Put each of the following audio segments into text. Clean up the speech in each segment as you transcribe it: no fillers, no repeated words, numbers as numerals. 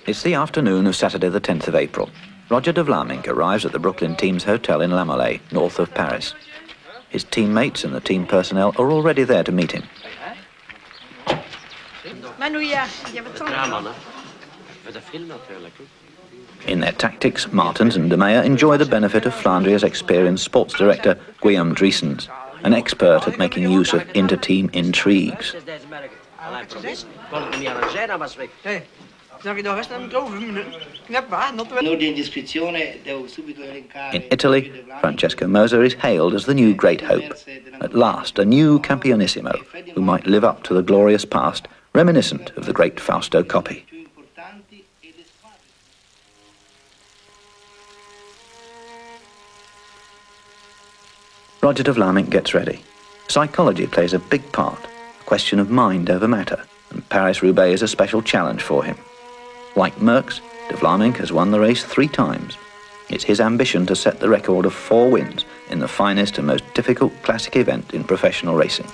It's the afternoon of Saturday the 10th of April. Roger de Vlaeminck arrives at the Brooklyn team's hotel in La Mollet, north of Paris. His teammates and the team personnel are already there to meet him. In their tactics, Martens and De Meyer enjoy the benefit of Flandria's experienced sports director, Guillaume Driessens, an expert at making use of inter-team intrigues. In Italy, Francesco Moser is hailed as the new great hope. At last, a new Campionissimo, who might live up to the glorious past, reminiscent of the great Fausto Coppi. Roger de Vlaeminck gets ready. Psychology plays a big part, a question of mind over matter, and Paris Roubaix is a special challenge for him. Like Merckx, de Vlaeminck has won the race 3 times. It's his ambition to set the record of 4 wins in the finest and most difficult classic event in professional racing.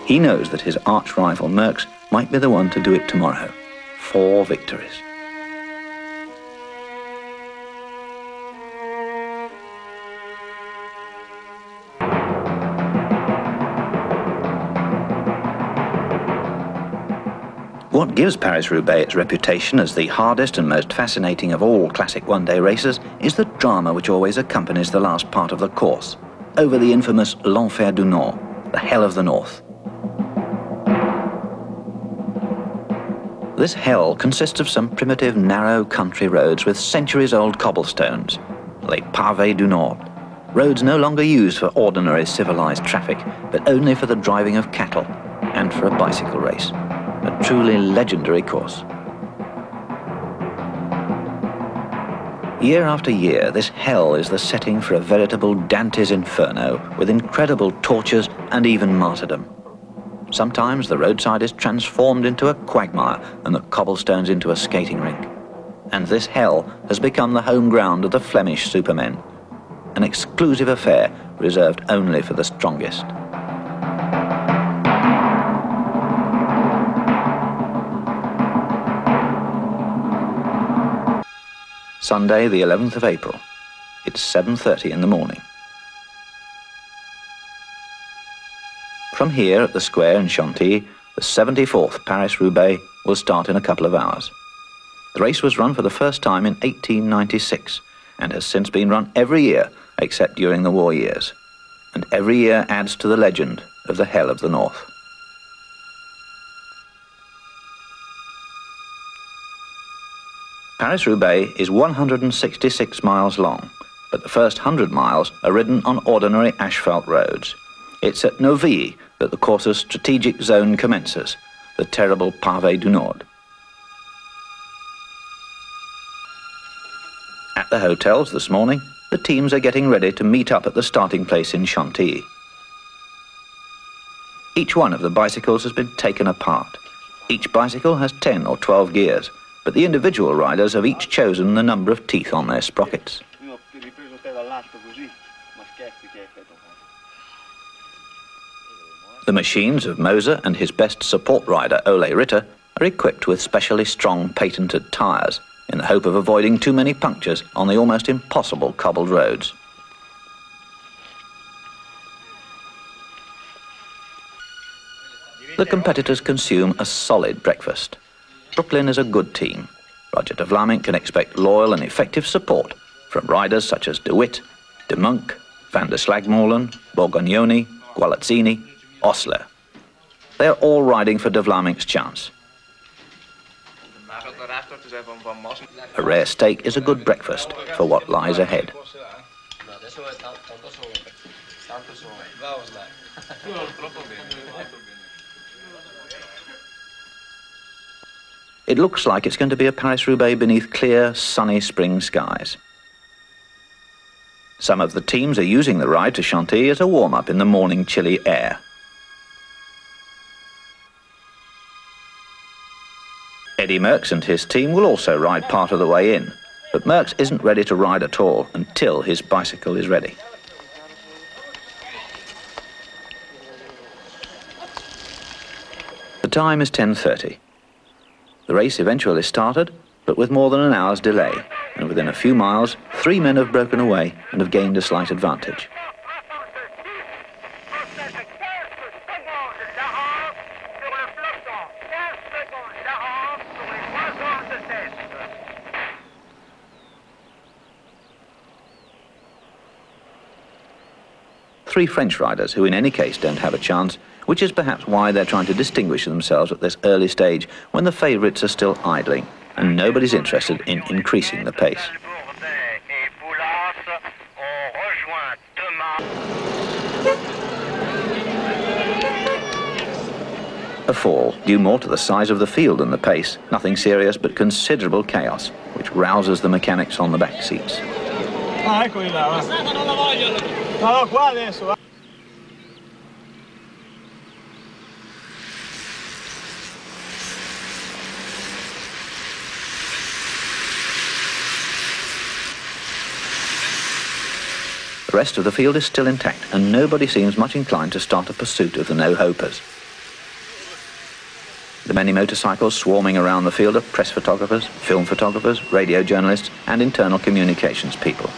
He knows that his arch-rival Merckx might be the one to do it tomorrow. 4 victories. What gives Paris Roubaix its reputation as the hardest and most fascinating of all classic one-day races is the drama which always accompanies the last part of the course, over the infamous l'Enfer du Nord, the Hell of the North. This hell consists of some primitive, narrow country roads with centuries-old cobblestones, les pavés du Nord, roads no longer used for ordinary civilized traffic, but only for the driving of cattle and for a bicycle race. A truly legendary course. Year after year, this hell is the setting for a veritable Dante's Inferno with incredible tortures and even martyrdom. Sometimes the roadside is transformed into a quagmire and the cobblestones into a skating rink. And this hell has become the home ground of the Flemish supermen, an exclusive affair reserved only for the strongest. Sunday, the 11th of April. It's 7:30 in the morning. From here at the square in Chantilly, the 74th Paris-Roubaix will start in a couple of hours. The race was run for the first time in 1896 and has since been run every year except during the war years. And every year adds to the legend of the Hell of the North. Paris-Roubaix is 166 miles long, but the first 100 miles are ridden on ordinary asphalt roads. It's at Novilly that the course's strategic zone commences, the terrible Pavé du Nord. At the hotels this morning, the teams are getting ready to meet up at the starting place in Chantilly. Each one of the bicycles has been taken apart. Each bicycle has 10 or 12 gears, but the individual riders have each chosen the number of teeth on their sprockets. The machines of Moser and his best support rider, Ole Ritter, are equipped with specially strong patented tyres in the hope of avoiding too many punctures on the almost impossible cobbled roads. The competitors consume a solid breakfast. Brooklyn is a good team. Roger de Vlaeminck can expect loyal and effective support from riders such as De Witt, De Monk, Van der Slagmolen, Borgognoni, Gualazzini, Osler. They are all riding for de Vlaeminck's chance. A rare steak is a good breakfast for what lies ahead. It looks like it's going to be a Paris-Roubaix beneath clear, sunny spring skies. Some of the teams are using the ride to Chantilly as a warm-up in the morning chilly air. Eddy Merckx and his team will also ride part of the way in, but Merckx isn't ready to ride at all until his bicycle is ready. . The time is 10:30. The race eventually started, but with more than an hour's delay, and within a few miles, 3 men have broken away and have gained a slight advantage. Three French riders who in any case don't have a chance, which is perhaps why they're trying to distinguish themselves at this early stage when the favourites are still idling and nobody's interested in increasing the pace. A fall, due more to the size of the field than the pace, nothing serious but considerable chaos, which rouses the mechanics on the back seats. The rest of the field is still intact, and nobody seems much inclined to start a pursuit of the no-hopers. The many motorcycles swarming around the field are press photographers, film photographers, radio journalists, and internal communications people.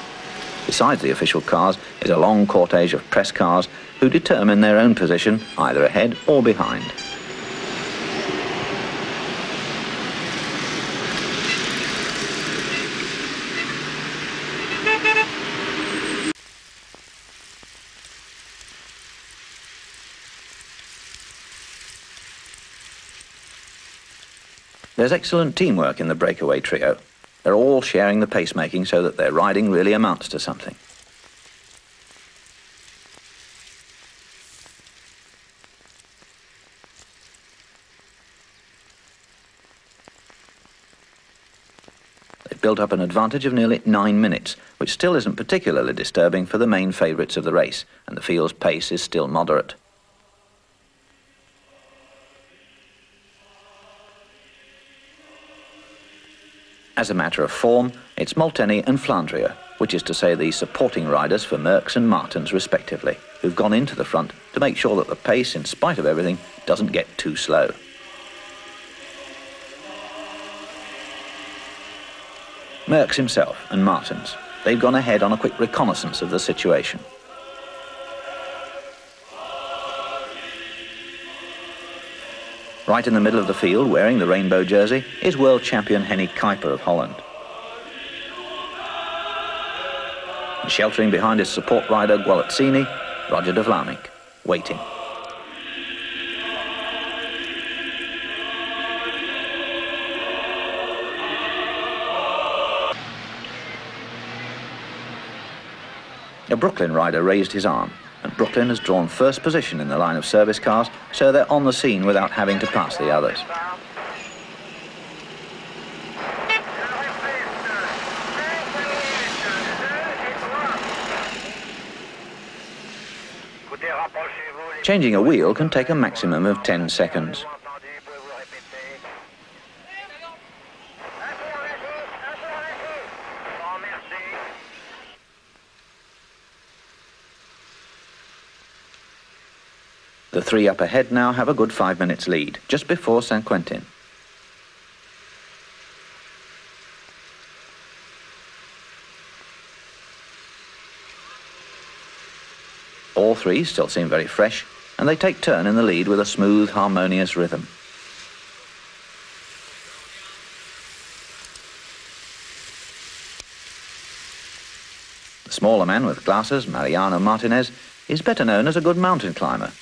Besides the official cars is a long cortege of press cars who determine their own position either ahead or behind. There's excellent teamwork in the breakaway trio. They're all sharing the pacemaking so that their riding really amounts to something. They've built up an advantage of nearly 9 minutes, which still isn't particularly disturbing for the main favourites of the race, and the field's pace is still moderate. As a matter of form, it's Molteni and Flandria, which is to say the supporting riders for Merckx and Martens respectively, who've gone into the front to make sure that the pace, in spite of everything, doesn't get too slow. Merckx himself and Martens, they've gone ahead on a quick reconnaissance of the situation. Right in the middle of the field, wearing the rainbow jersey, is world champion Henny Kuiper of Holland. And sheltering behind his support rider Gualazzini, Roger de Vlaming, waiting. A Brooklyn rider raised his arm, and Brooklyn has drawn first position in the line of service cars, so they're on the scene without having to pass the others. Changing a wheel can take a maximum of 10 seconds. The three up ahead now have a good 5 minutes lead, just before Saint-Quentin. All three still seem very fresh, and they take turn in the lead with a smooth, harmonious rhythm. The smaller man with glasses, Mariano Martinez, is better known as a good mountain climber.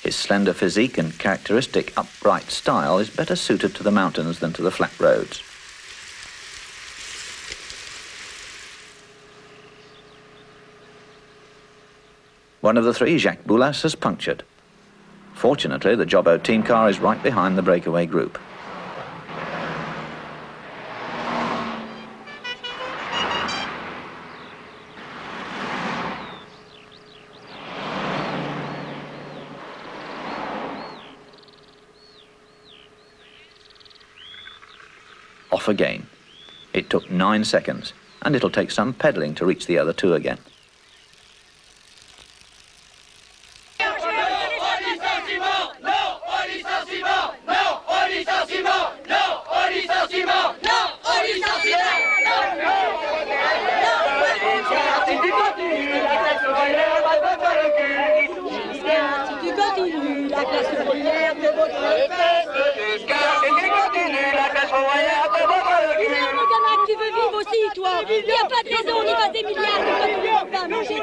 His slender physique and characteristic upright style is better suited to the mountains than to the flat roads. One of the three, Jacques Boulas, has punctured. Fortunately, the Jobbo team car is right behind the breakaway group. Off again. It took 9 seconds, and it'll take some pedalling to reach the other two again. No, continue la classe ouvrière de votre fête. Dis-leur, mon gamin, que tu veux vivre aussi, toi. Il n'y a pas de raison, on y passe des milliards de fois tous les repas mangés.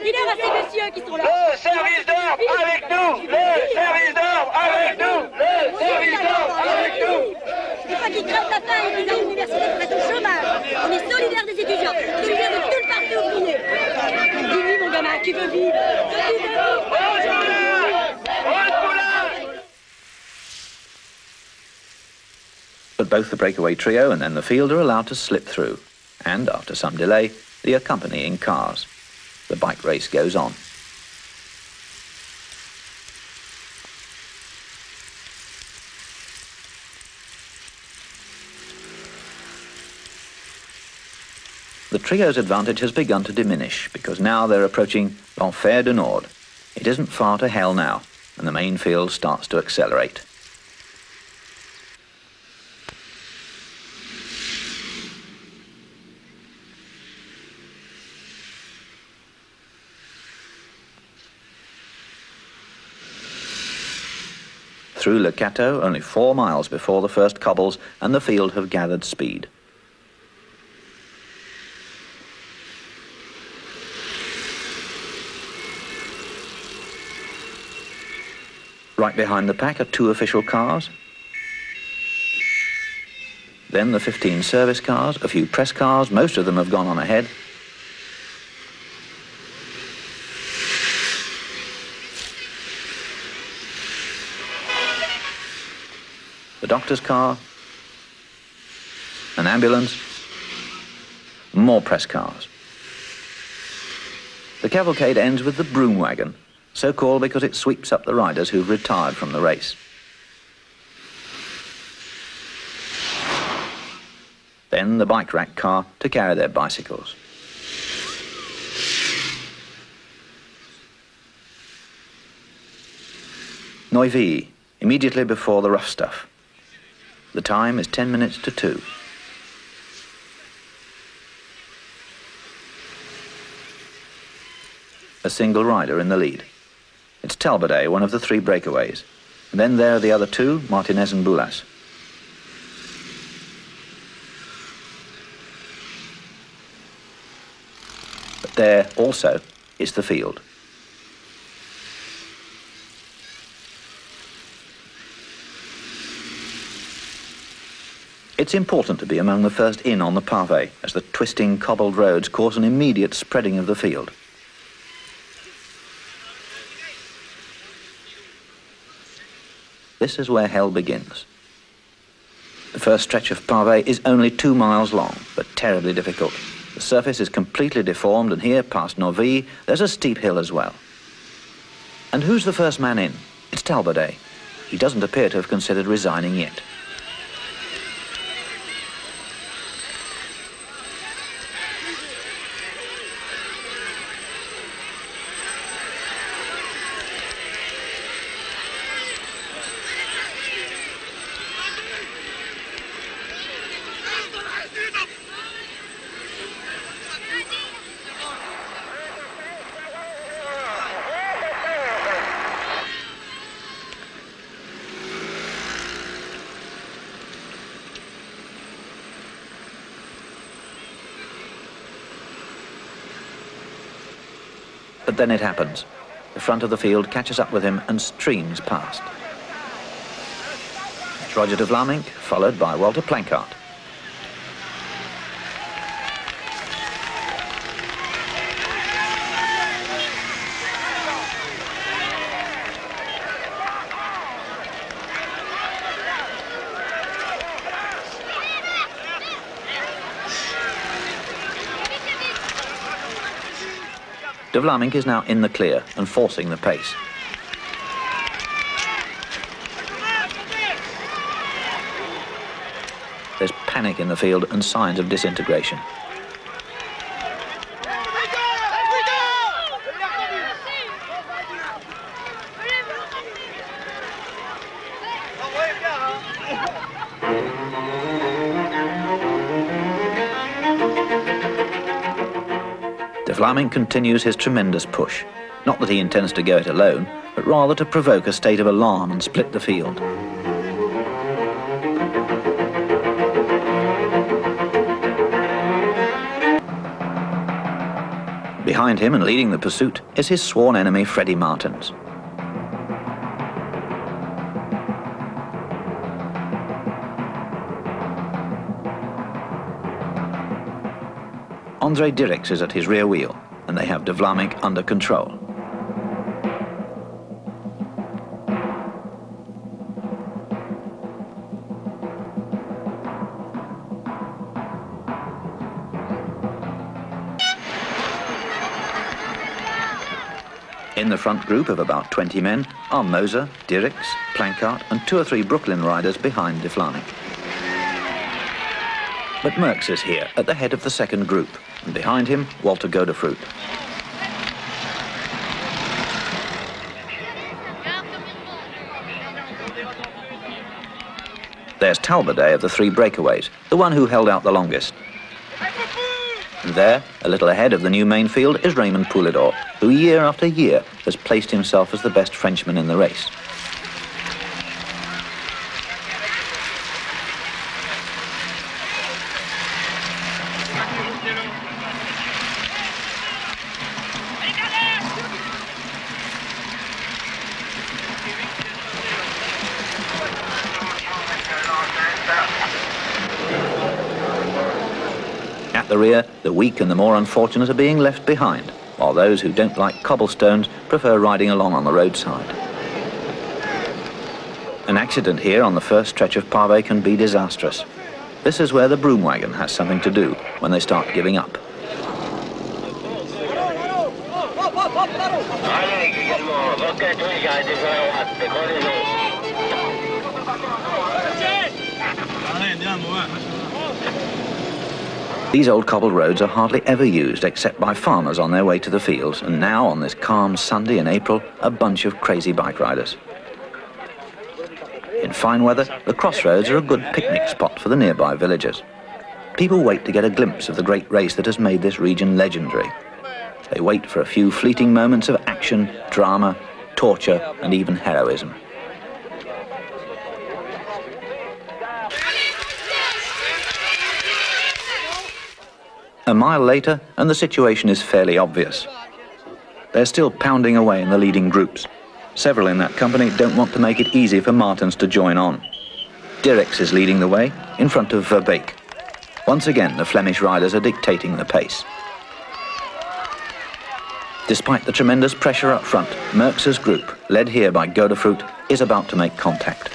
Dis-leur à ces messieurs qui sont là. Le service d'ordre avec nous. Le service d'ordre avec nous. Le service d'ordre avec nous. Je ne dis pas qu'ils crèvent la faim et qu'ils aillent à l'université pour être au chômage. On est solidaires des étudiants, solidaires de tout le parti ouvrier. Dis-lui, mon gamin, tu veux vivre. But both the breakaway trio and then the field are allowed to slip through, and after some delay, the accompanying cars. The bike race goes on. The trio's advantage has begun to diminish because now they're approaching l'Enfer du Nord. It isn't far to hell now, and the main field starts to accelerate. Through Le Cateau, only 4 miles before the first cobbles, and the field have gathered speed. Right behind the pack are 2 official cars, then the 15 service cars, a few press cars, most of them have gone on ahead. The doctor's car, an ambulance, more press cars. The cavalcade ends with the broom wagon, so called because it sweeps up the riders who've retired from the race. Then the bike rack car to carry their bicycles. Neuilly, immediately before the rough stuff. The time is 10 minutes to 2. A single rider in the lead. It's Talbot, one of the 3 breakaways. And then there are the other 2, Martinez and Boulas. But there also is the field. It's important to be among the first in on the pavé, as the twisting cobbled roads cause an immediate spreading of the field. This is where hell begins. The first stretch of pavé is only 2 miles long, but terribly difficult. The surface is completely deformed, and here, past Neuilly, there's a steep hill as well. And who's the first man in? It's Talbot. He doesn't appear to have considered resigning yet. But then it happens. The front of the field catches up with him and streams past. It's Roger de Vlamingh, followed by Walter Planckaert. De Vlamingh is now in the clear and forcing the pace. There's panic in the field and signs of disintegration. De Vlamingh continues his tremendous push. Not that he intends to go it alone, but rather to provoke a state of alarm and split the field. Behind him and leading the pursuit is his sworn enemy Freddie Martens. André Dirks is at his rear wheel, and they have De Vlaeminck under control. In the front group of about 20 men are Moser, Dirks, Planckaert and 2 or 3 Brooklyn riders behind De Vlaeminck. But Merckx is here at the head of the second group, and behind him, Walter Godefroot. There's Talbot of the 3 breakaways, the one who held out the longest. And there, a little ahead of the new main field, is Raymond Poulidor, who year after year has placed himself as the best Frenchman in the race. At the rear, the weak and the more unfortunate are being left behind, while those who don't like cobblestones prefer riding along on the roadside. An accident here on the first stretch of pavé can be disastrous. This is where the broom wagon has something to do when they start giving up. These old cobbled roads are hardly ever used except by farmers on their way to the fields, and now on this calm Sunday in April, a bunch of crazy bike riders. In fine weather, the crossroads are a good picnic spot for the nearby villagers. People wait to get a glimpse of the great race that has made this region legendary. They wait for a few fleeting moments of action, drama, torture, and even heroism. A mile later, and the situation is fairly obvious. They're still pounding away in the leading groups. Several in that company don't want to make it easy for Martens to join on. Dirks is leading the way, in front of Verbeek. Once again, the Flemish riders are dictating the pace. Despite the tremendous pressure up front, Merckx's group, led here by Godefroot, is about to make contact.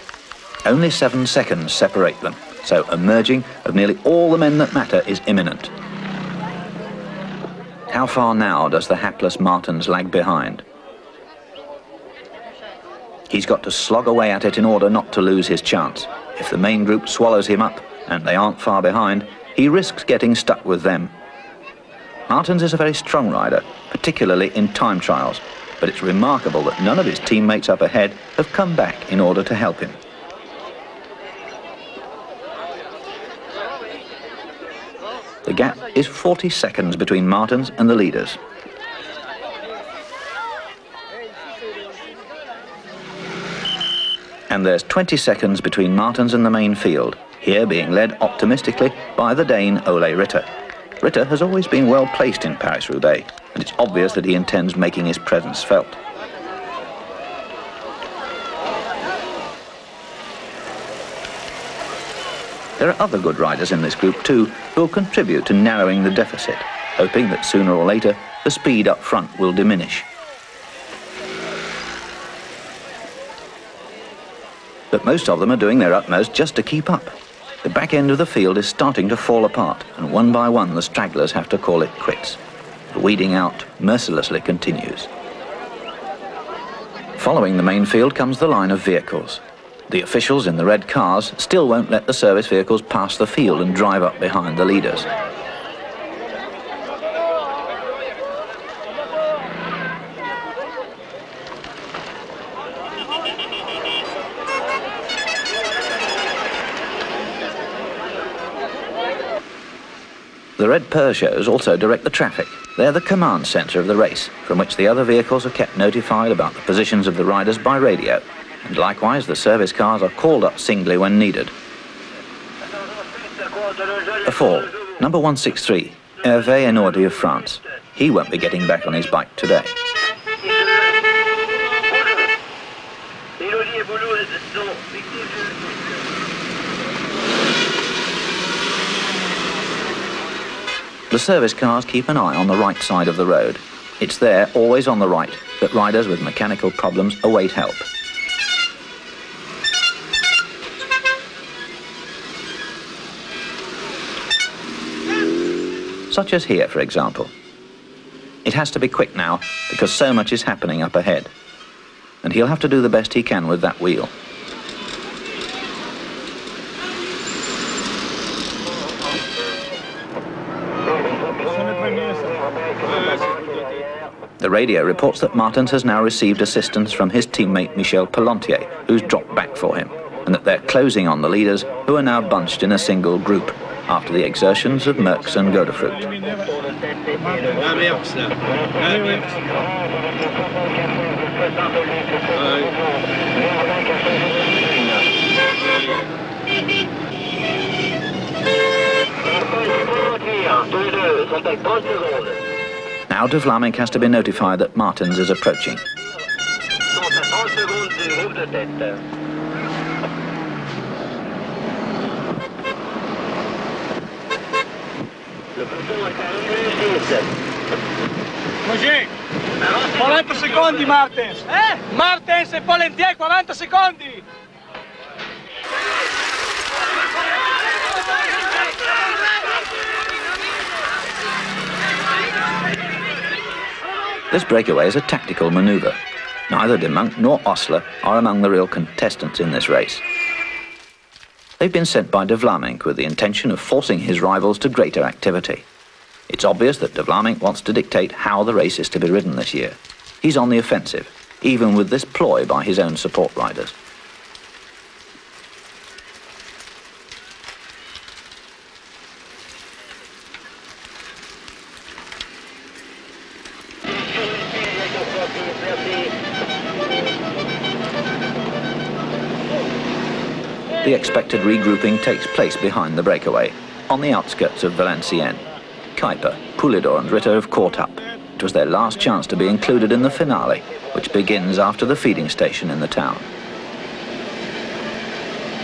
Only 7 seconds separate them, so a merging of nearly all the men that matter is imminent. How far now does the hapless Martens lag behind? He's got to slog away at it in order not to lose his chance. If the main group swallows him up, and they aren't far behind, he risks getting stuck with them. Martens is a very strong rider, particularly in time trials, but it's remarkable that none of his teammates up ahead have come back in order to help him. The gap is 40 seconds between Martens and the leaders. And there's 20 seconds between Martens and the main field, here being led optimistically by the Dane Ole Ritter. Ritter has always been well placed in Paris Roubaix, and it's obvious that he intends making his presence felt. There are other good riders in this group too, who will contribute to narrowing the deficit, hoping that sooner or later the speed up front will diminish. But most of them are doing their utmost just to keep up. The back end of the field is starting to fall apart, and one by one the stragglers have to call it quits. The weeding out mercilessly continues. Following the main field comes the line of vehicles. The officials in the red cars still won't let the service vehicles pass the field and drive up behind the leaders. The red Peugeots also direct the traffic, They're the command centre of the race, from which the other vehicles are kept notified about the positions of the riders by radio, and likewise the service cars are called up singly when needed. A fall, number 163, Hervé Enordi of France. He won't be getting back on his bike today. The service cars keep an eye on the right side of the road. It's there, always on the right, that riders with mechanical problems await help. Such as here, for example. It has to be quick now, because so much is happening up ahead. And he'll have to do the best he can with that wheel. The radio reports that Martens has now received assistance from his teammate Michel Pellantier, who's dropped back for him, and that they're closing on the leaders, who are now bunched in a single group, after the exertions of Merckx and Godefroot. Now de Vlaminck has to be notified that Martens is approaching. Così, 40 secondi Martens, Martens e Pellantier, 40 secondi! This breakaway is a tactical manoeuvre. Neither de Monk nor Osler are among the real contestants in this race. They've been sent by de Vlaminck with the intention of forcing his rivals to greater activity. It's obvious that de Vlaminck wants to dictate how the race is to be ridden this year. He's on the offensive, even with this ploy by his own support riders. The expected regrouping takes place behind the breakaway, on the outskirts of Valenciennes. Kuiper, Poulidor and Ritter have caught up. It was their last chance to be included in the finale, which begins after the feeding station in the town.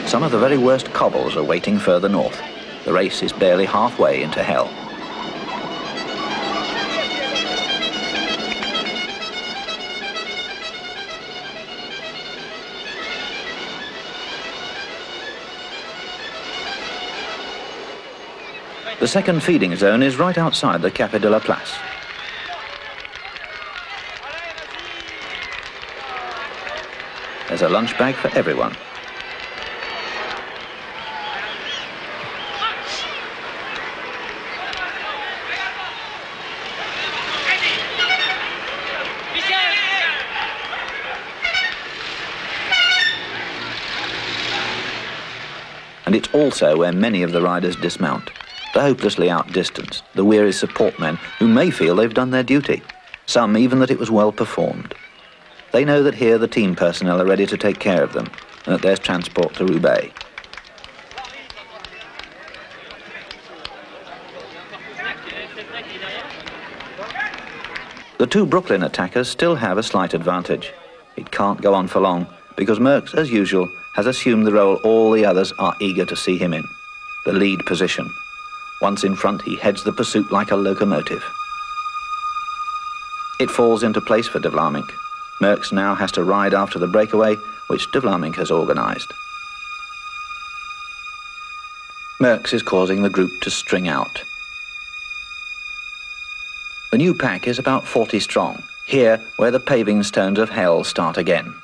Some of the very worst cobbles are waiting further north. The race is barely halfway into hell. The second feeding zone is right outside the Café de la Place. There's a lunch bag for everyone. And it's also where many of the riders dismount. The hopelessly outdistanced, the weary support men who may feel they've done their duty, some even that it was well performed. They know that here the team personnel are ready to take care of them, and that there's transport to Roubaix. The two Brooklyn attackers still have a slight advantage. It can't go on for long, because Merckx, as usual, has assumed the role all the others are eager to see him in, the lead position. Once in front, he heads the pursuit like a locomotive. It falls into place for de Vlaminck. Merckx now has to ride after the breakaway, which de Vlaminck has organised. Merckx is causing the group to string out. The new pack is about 40 strong, here where the paving stones of hell start again.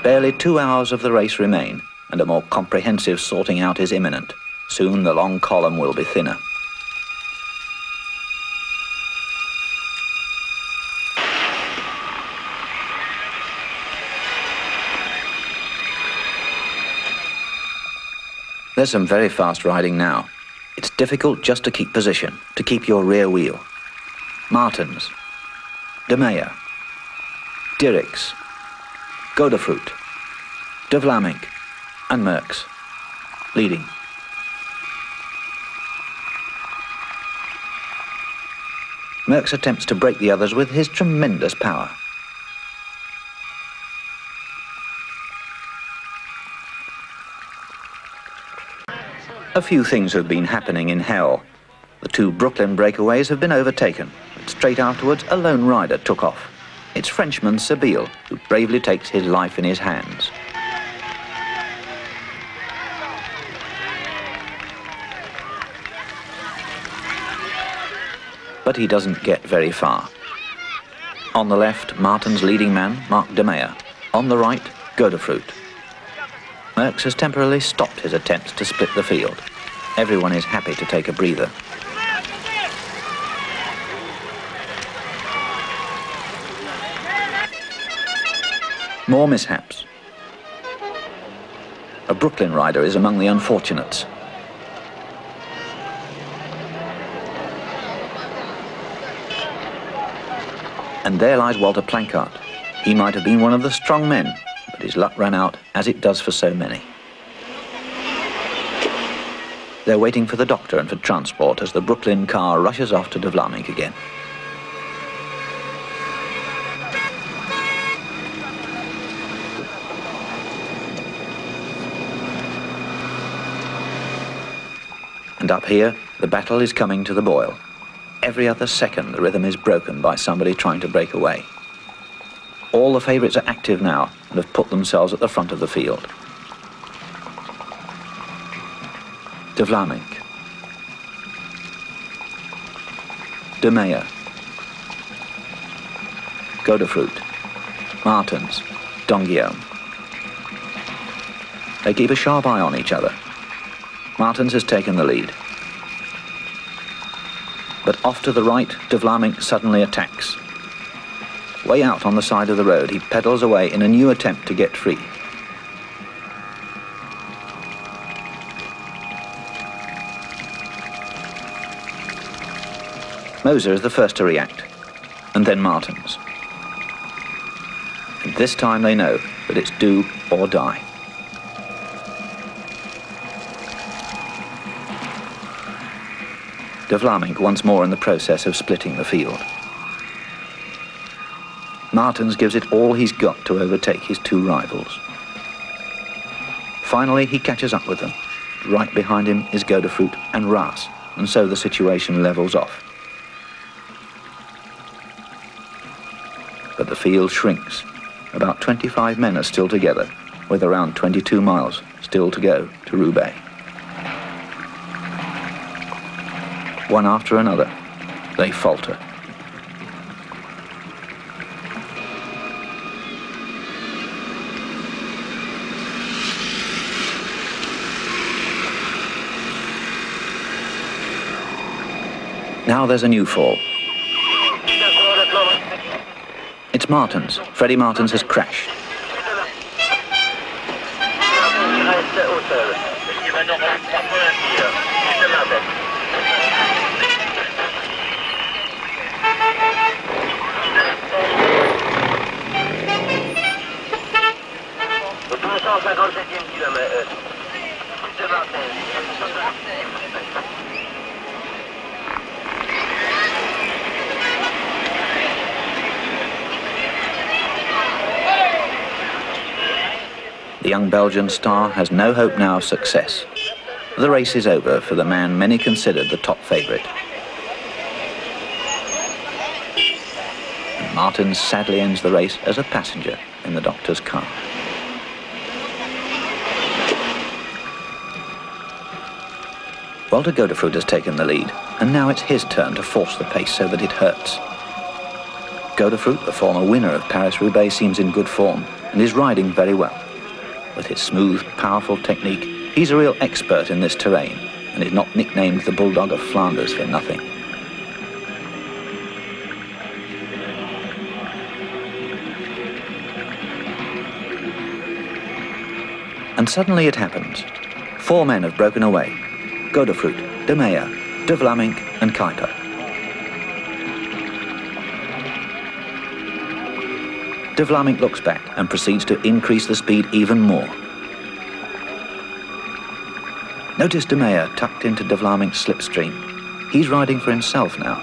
Barely 2 hours of the race remain, and a more comprehensive sorting out is imminent. Soon the long column will be thinner. There's some very fast riding now. It's difficult just to keep position, to keep your rear wheel. Martens, De Meyer, Dirks, Godefroot, De Vlamingh and Merckx leading. Merckx attempts to break the others with his tremendous power. A few things have been happening in hell. The two Brooklyn breakaways have been overtaken, but straight afterwards a lone rider took off. It's Frenchman Sabille, who bravely takes his life in his hands. But he doesn't get very far. On the left, Martin's leading man, Marc De Meyer. On the right, Godefroot. Merckx has temporarily stopped his attempts to split the field. Everyone is happy to take a breather. More mishaps. A Brooklyn rider is among the unfortunates. And there lies Walter Planckaert. He might have been one of the strong men, but his luck ran out, as it does for so many. They're waiting for the doctor and for transport as the Brooklyn car rushes off to De Vlamingh again. And up here, the battle is coming to the boil. Every other second, the rhythm is broken by somebody trying to break away. All the favourites are active now and have put themselves at the front of the field. De Vlamingh, De Meyer, Godefroot, Martens, Donguillaume. They keep a sharp eye on each other. Martens has taken the lead. But off to the right, De Vlamingh suddenly attacks. Way out on the side of the road, he pedals away in a new attempt to get free. Moser is the first to react, and then Martens. And this time they know that it's do or die. De Vlamingh once more in the process of splitting the field. Martens gives it all he's got to overtake his two rivals. Finally, he catches up with them. Right behind him is Godefroot and Raas, and so the situation levels off. But the field shrinks. About 25 men are still together, with around 22 miles still to go to Roubaix. One after another, they falter. Now there's a new fall. It's Martens. Freddie Martens has crashed. The young Belgian star has no hope now of success. The race is over for the man many considered the top favourite. And Martens sadly ends the race as a passenger in the doctor's car. Walter Godefroot has taken the lead, and now it's his turn to force the pace so that it hurts. Godefroot, the former winner of Paris Roubaix, seems in good form and is riding very well. With his smooth, powerful technique, he's a real expert in this terrain and is not nicknamed the Bulldog of Flanders for nothing. And suddenly it happens. 4 men have broken away. Godefroot, De Meyer, De Vlamingh and Kuiper. De Vlamingh looks back and proceeds to increase the speed even more. Notice De Meyer tucked into De Vlamingh's slipstream. He's riding for himself now.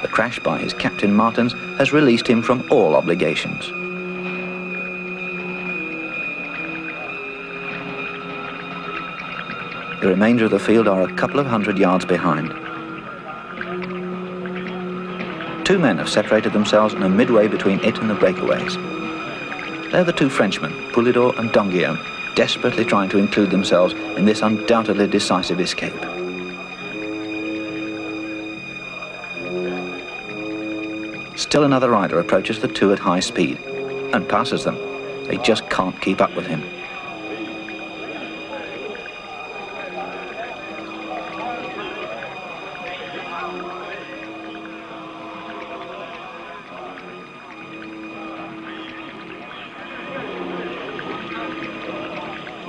The crash by his captain Martens has released him from all obligations. The remainder of the field are a couple of hundred yards behind. 2 men have separated themselves and are midway between it and the breakaways. They're the 2 Frenchmen, Poulidor and Donguillaume, desperately trying to include themselves in this undoubtedly decisive escape. Still another rider approaches the 2 at high speed and passes them. They just can't keep up with him.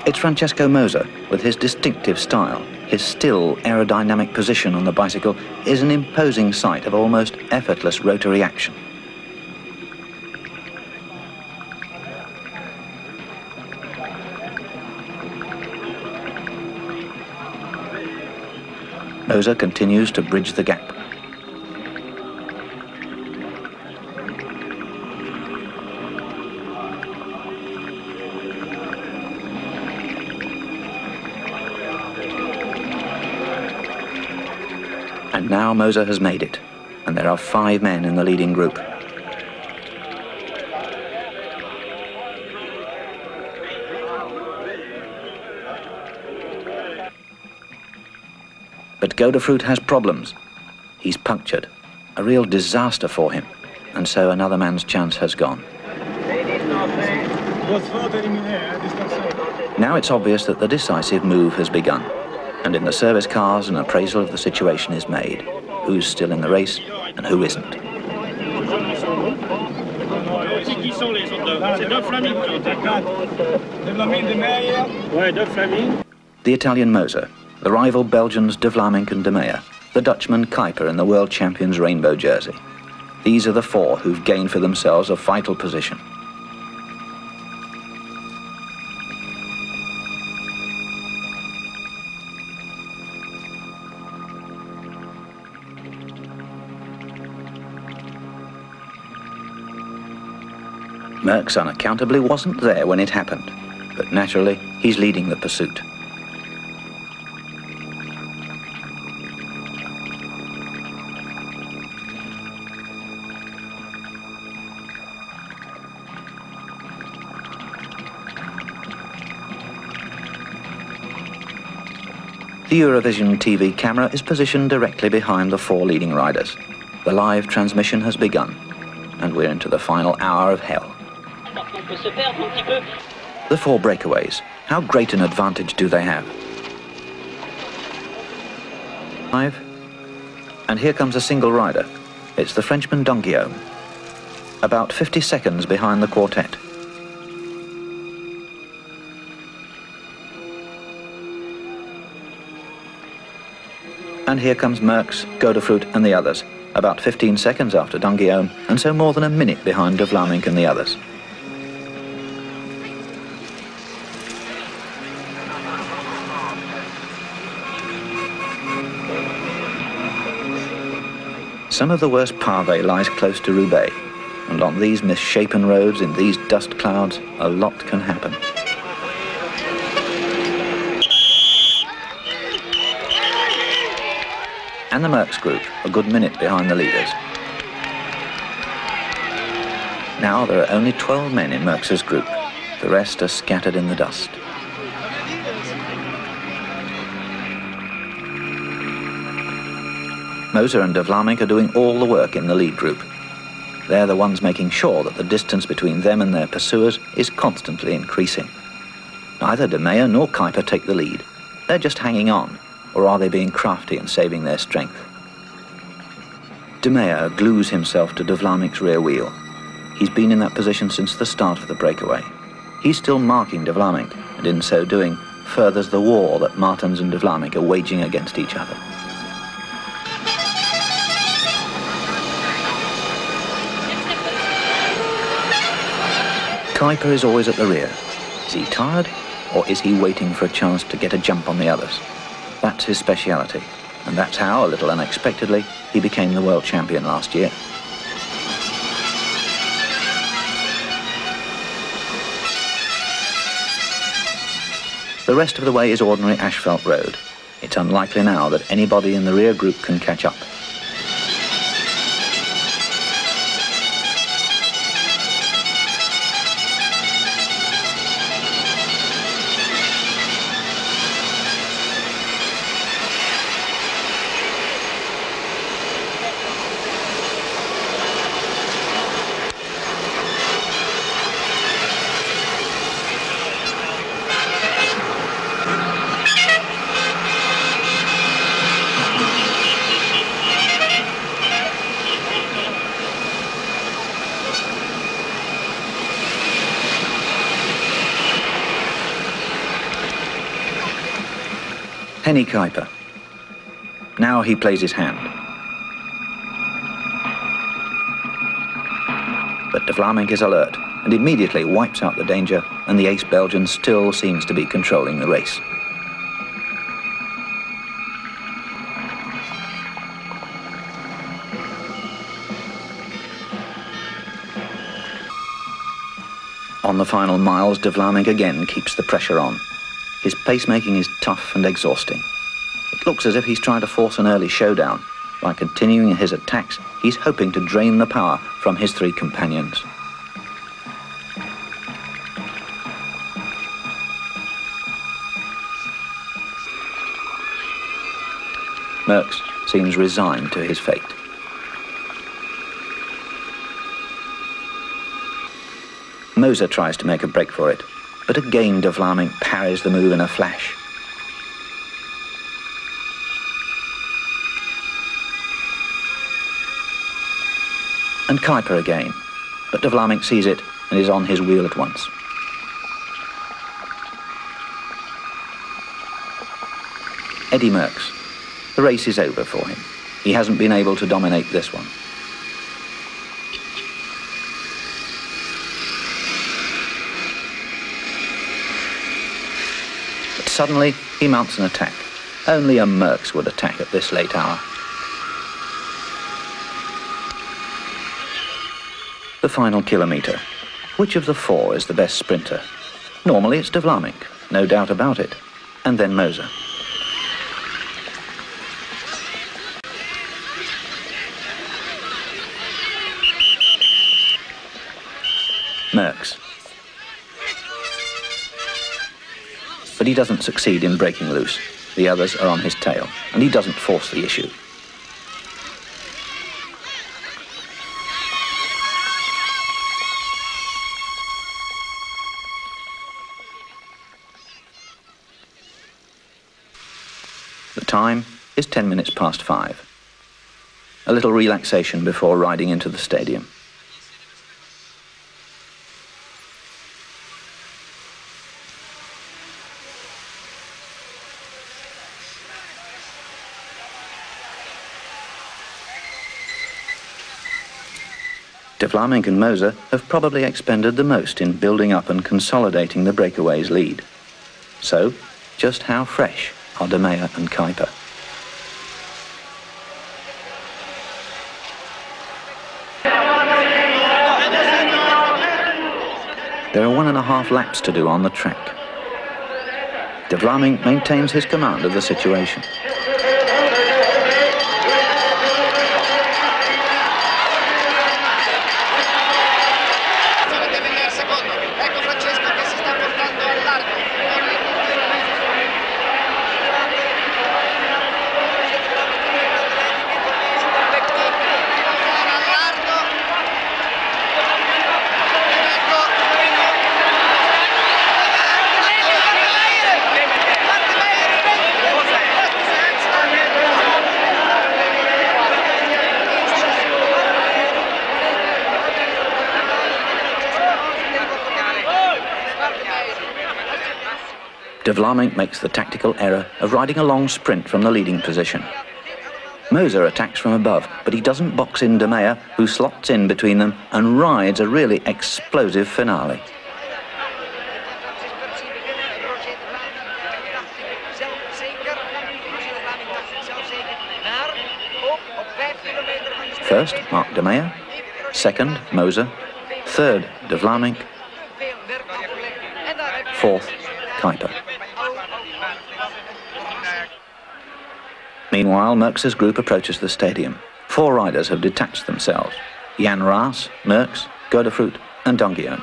It's Francesco Moser with his distinctive style. His still aerodynamic position on the bicycle is an imposing sight of almost effortless rotary action. Moser continues to bridge the gap. And now Moser has made it, and there are 5 men in the leading group. But Godefroot has problems. He's punctured, a real disaster for him, and so another man's chance has gone. Now it's obvious that the decisive move has begun, and in the service cars an appraisal of the situation is made. Who's still in the race and who isn't. The Italian Moser, the rival Belgians De Vlamingh and De Meyer, the Dutchman Kuiper in the world champion's rainbow jersey. These are the 4 who've gained for themselves a vital position. Merckx unaccountably wasn't there when it happened, but naturally he's leading the pursuit. The Eurovision TV camera is positioned directly behind the 4 leading riders. The live transmission has begun, and we're into the final hour of hell. The 4 breakaways, how great an advantage do they have? 5. And here comes a single rider. It's the Frenchman Donguillaume, about 50 seconds behind the quartet. And here comes Merckx, Godefroot and the others, about 15 seconds after Donguillaume, and so more than a minute behind De Vlamingh and the others. Some of the worst pavé lies close to Roubaix, and on these misshapen roads in these dust clouds, a lot can happen. And the Merckx group, a good minute behind the leaders. Now there are only 12 men in Merckx's group. The rest are scattered in the dust. Moser and De Vlamingh are doing all the work in the lead group. They're the ones making sure that the distance between them and their pursuers is constantly increasing. Neither De Meyer nor Kuiper take the lead. They're just hanging on, or are they being crafty and saving their strength? De Meyer glues himself to De Vlamingh's rear wheel. He's been in that position since the start of the breakaway. He's still marking De Vlamingh, and in so doing, furthers the war that Martens and de Vlaeminck are waging against each other. Kuiper is always at the rear. Is he tired, or is he waiting for a chance to get a jump on the others? That's his speciality, and that's how, a little unexpectedly, he became the world champion last year. The rest of the way is ordinary asphalt road. It's unlikely now that anybody in the rear group can catch up. Henny Kuiper. Now he plays his hand. But de Vlaeminck is alert and immediately wipes out the danger, and the ace Belgian still seems to be controlling the race. On the final miles, de Vlaeminck again keeps the pressure on. His pacemaking is tough and exhausting. It looks as if he's trying to force an early showdown. By continuing his attacks, he's hoping to drain the power from his three companions. Merckx seems resigned to his fate. Moser tries to make a break for it, but again de Vlaeminck parries the move in a flash. And Kuiper again, but de Vlaeminck sees it and is on his wheel at once. Eddy Merckx. The race is over for him. He hasn't been able to dominate this one. Suddenly, he mounts an attack. Only a Merckx would attack at this late hour. The final kilometre. Which of the four is the best sprinter? Normally it's de Vlaeminck, no doubt about it. And then Moser. Merckx. But he doesn't succeed in breaking loose. The others are on his tail, and he doesn't force the issue. The time is 10 minutes past 5. A little relaxation before riding into the stadium. De Vlaeminck and Moser have probably expended the most in building up and consolidating the breakaways' lead. So, just how fresh are De Meyer and Kuiper? There are 1.5 laps to do on the track. De Vlaeminck maintains his command of the situation. De Vlamingh makes the tactical error of riding a long sprint from the leading position. Moser attacks from above, but he doesn't box in De Meyer, who slots in between them and rides a really explosive finale. First, Mark De Meyer. Second, Moser. Third, De Vlamingh. Fourth, Kuiper. Meanwhile, Merckx's group approaches the stadium. 4 riders have detached themselves: Jan Raas, Merckx, Godefroot and Donguillon.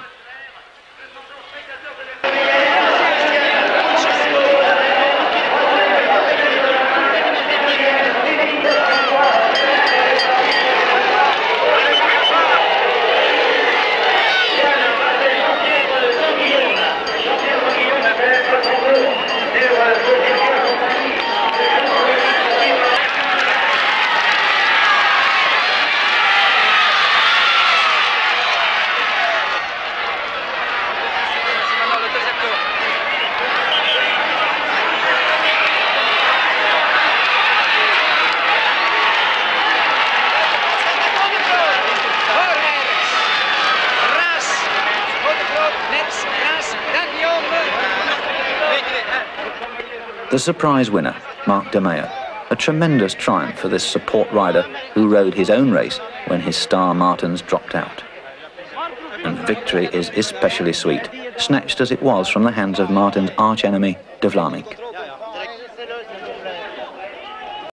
The surprise winner, Mark De Meyer, a tremendous triumph for this support rider who rode his own race when his star Martens dropped out. And victory is especially sweet, snatched as it was from the hands of Martens' arch-enemy, De Vlamingh.